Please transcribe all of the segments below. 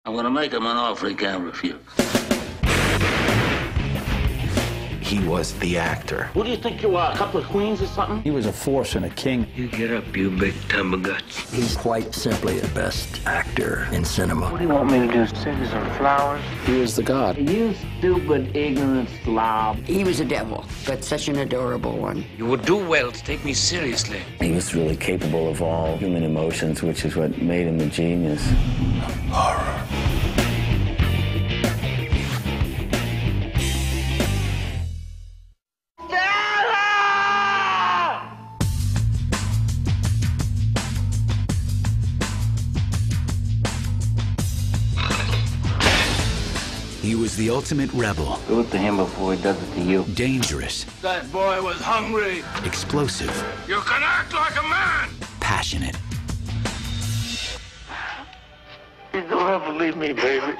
I'm gonna make him an offer he can't refuse. He was the actor. Who do you think you are, a couple of queens or something? He was a force and a king. You get up, you big tub of guts. He's quite simply the best actor in cinema. What do you want me to do, send you some flowers? He was the god. You stupid, ignorant slob. He was a devil, but such an adorable one. You would do well to take me seriously. He was really capable of all human emotions, which is what made him a genius. Horror. He was the ultimate rebel. Do it to him before he does it to you. Dangerous. That boy was hungry. Explosive. You can act like a man. Passionate. You don't ever leave me, baby.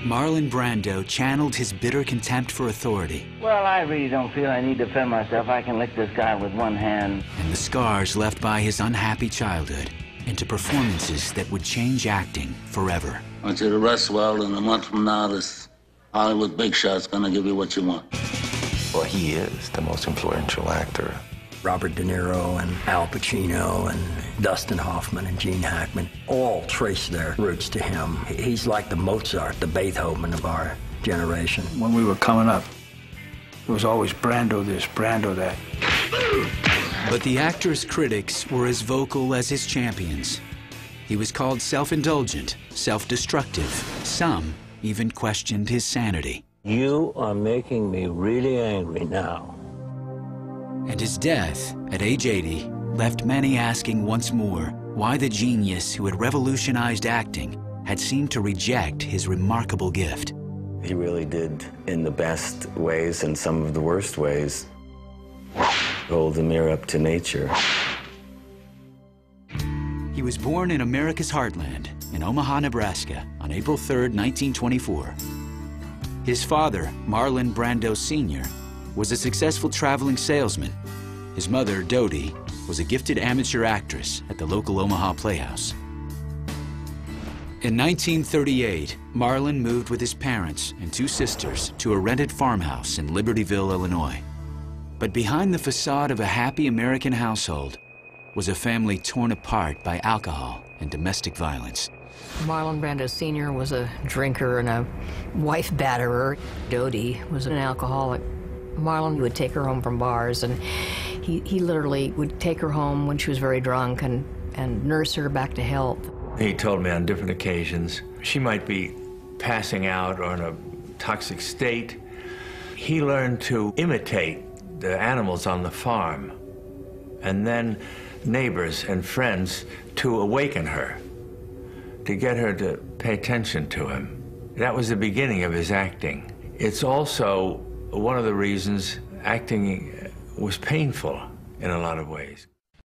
Marlon Brando channeled his bitter contempt for authority. Well, I really don't feel I need to defend myself. I can lick this guy with one hand. And the scars left by his unhappy childhood into performances that would change acting forever. I want you to rest well, and a month from now, this Hollywood big shot's gonna give you what you want. Well, he is the most influential actor. Robert De Niro and Al Pacino and Dustin Hoffman and Gene Hackman all trace their roots to him. He's like the Mozart, the Beethoven of our generation. When we were coming up, it was always Brando this, Brando that. But the actor's critics were as vocal as his champions. He was called self-indulgent, self-destructive. Some even questioned his sanity. You are making me really angry now. And his death, at age 80, left many asking once more why the genius who had revolutionized acting had seemed to reject his remarkable gift. He really did, in the best ways and some of the worst ways, hold the mirror up to nature. He was born in America's heartland, in Omaha, Nebraska, on April 3, 1924. His father, Marlon Brando Sr., was a successful traveling salesman. His mother, Dodie, was a gifted amateur actress at the local Omaha Playhouse. In 1938, Marlon moved with his parents and two sisters to a rented farmhouse in Libertyville, Illinois. But behind the facade of a happy American household was a family torn apart by alcohol and domestic violence. Marlon Brando Sr. was a drinker and a wife batterer. Dodie was an alcoholic. Marlon would take her home from bars, and he literally would take her home when she was very drunk and nurse her back to health. He told me on different occasions she might be passing out or in a toxic state. He learned to imitate the animals on the farm, and then neighbors and friends to awaken her, to get her to pay attention to him. That was the beginning of his acting. It's also one of the reasons acting was painful in a lot of ways.